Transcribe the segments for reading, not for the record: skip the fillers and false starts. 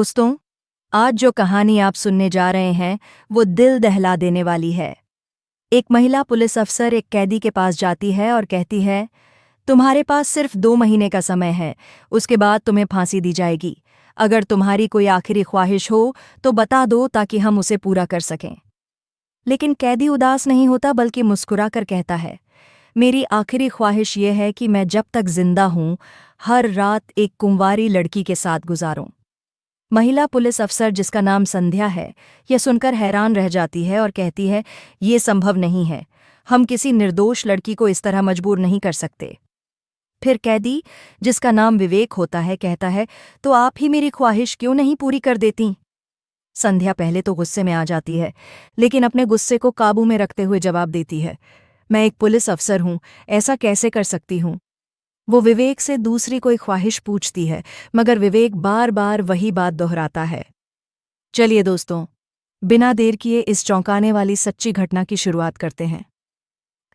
दोस्तों, आज जो कहानी आप सुनने जा रहे हैं वो दिल दहला देने वाली है। एक महिला पुलिस अफसर एक कैदी के पास जाती है और कहती है, तुम्हारे पास सिर्फ 2 महीने का समय है, उसके बाद तुम्हें फांसी दी जाएगी। अगर तुम्हारी कोई आखिरी ख्वाहिश हो तो बता दो ताकि हम उसे पूरा कर सकें। लेकिन कैदी उदास नहीं होता बल्कि मुस्कुराकर कहता है, मेरी आखिरी ख्वाहिश ये है कि मैं जब तक जिंदा हूं हर रात एक कुंवारी लड़की के साथ गुजारूं। महिला पुलिस अफसर जिसका नाम संध्या है, यह सुनकर हैरान रह जाती है और कहती है, ये संभव नहीं है, हम किसी निर्दोष लड़की को इस तरह मजबूर नहीं कर सकते। फिर कैदी, जिसका नाम विवेक होता है, कहता है, तो आप ही मेरी ख्वाहिश क्यों नहीं पूरी कर देती? संध्या पहले तो गुस्से में आ जाती है, लेकिन अपने गुस्से को काबू में रखते हुए जवाब देती है, मैं एक पुलिस अफसर हूं, ऐसा कैसे कर सकती हूं? वो विवेक से दूसरी कोई ख्वाहिश पूछती है, मगर विवेक बार बार वही बात दोहराता है। चलिए दोस्तों, बिना देर किए इस चौंकाने वाली सच्ची घटना की शुरुआत करते हैं।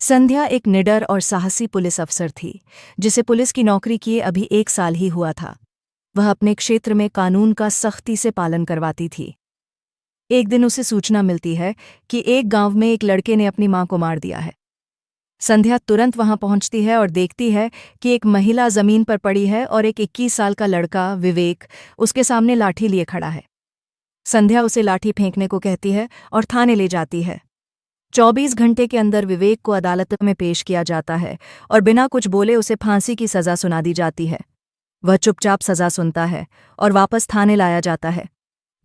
संध्या एक निडर और साहसी पुलिस अफसर थी, जिसे पुलिस की नौकरी किए अभी 1 साल ही हुआ था। वह अपने क्षेत्र में कानून का सख्ती से पालन करवाती थी। एक दिन उसे सूचना मिलती है कि एक गांव में एक लड़के ने अपनी मां को मार दिया है। संध्या तुरंत वहां पहुंचती है और देखती है कि एक महिला जमीन पर पड़ी है और एक 21 साल का लड़का विवेक उसके सामने लाठी लिए खड़ा है। संध्या उसे लाठी फेंकने को कहती है और थाने ले जाती है। 24 घंटे के अंदर विवेक को अदालत में पेश किया जाता है और बिना कुछ बोले उसे फांसी की सजा सुना दी जाती है। वह चुपचाप सजा सुनता है और वापस थाने लाया जाता है।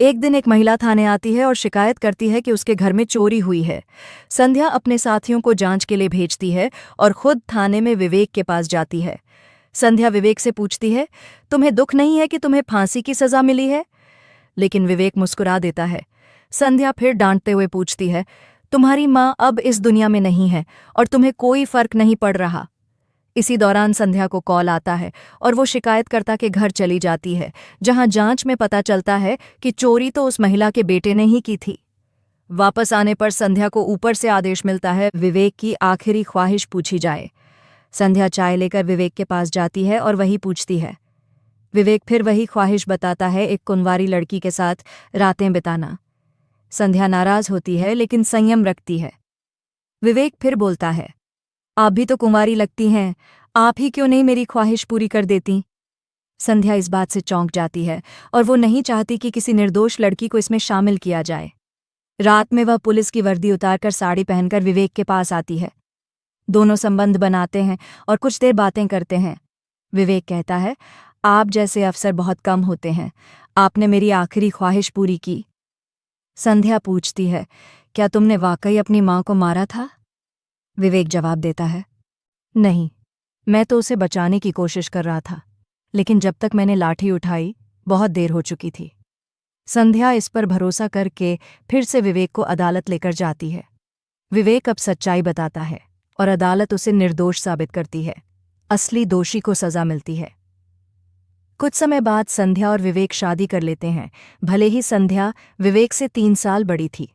एक दिन एक महिला थाने आती है और शिकायत करती है कि उसके घर में चोरी हुई है। संध्या अपने साथियों को जांच के लिए भेजती है और खुद थाने में विवेक के पास जाती है। संध्या विवेक से पूछती है, तुम्हें दुख नहीं है कि तुम्हें फांसी की सजा मिली है? लेकिन विवेक मुस्कुरा देता है। संध्या फिर डांटते हुए पूछती है, तुम्हारी माँ अब इस दुनिया में नहीं है और तुम्हें कोई फर्क नहीं पड़ रहा? इसी दौरान संध्या को कॉल आता है और वो शिकायतकर्ता के घर चली जाती है, जहां जांच में पता चलता है कि चोरी तो उस महिला के बेटे ने ही की थी। वापस आने पर संध्या को ऊपर से आदेश मिलता है, विवेक की आखिरी ख्वाहिश पूछी जाए। संध्या चाय लेकर विवेक के पास जाती है और वही पूछती है। विवेक फिर वही ख्वाहिश बताता है, एक कुंवारी लड़की के साथ रातें बिताना। संध्या नाराज होती है लेकिन संयम रखती है। विवेक फिर बोलता है, आप भी तो कुंवारी लगती हैं, आप ही क्यों नहीं मेरी ख्वाहिश पूरी कर देती? संध्या इस बात से चौंक जाती है और वो नहीं चाहती कि किसी निर्दोष लड़की को इसमें शामिल किया जाए। रात में वह पुलिस की वर्दी उतारकर साड़ी पहनकर विवेक के पास आती है। दोनों संबंध बनाते हैं और कुछ देर बातें करते हैं। विवेक कहता है, आप जैसे अफसर बहुत कम होते हैं, आपने मेरी आखिरी ख्वाहिश पूरी की। संध्या पूछती है, क्या तुमने वाकई अपनी मां को मारा था? विवेक जवाब देता है, नहीं, मैं तो उसे बचाने की कोशिश कर रहा था, लेकिन जब तक मैंने लाठी उठाई बहुत देर हो चुकी थी। संध्या इस पर भरोसा करके फिर से विवेक को अदालत लेकर जाती है। विवेक अब सच्चाई बताता है और अदालत उसे निर्दोष साबित करती है। असली दोषी को सजा मिलती है। कुछ समय बाद संध्या और विवेक शादी कर लेते हैं, भले ही संध्या विवेक से 3 साल बड़ी थी।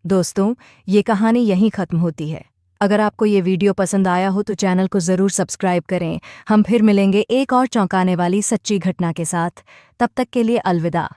दोस्तों, ये कहानी यहीं खत्म होती है। अगर आपको ये वीडियो पसंद आया हो तो चैनल को ज़रूर सब्सक्राइब करें। हम फिर मिलेंगे एक और चौंकाने वाली सच्ची घटना के साथ। तब तक के लिए अलविदा।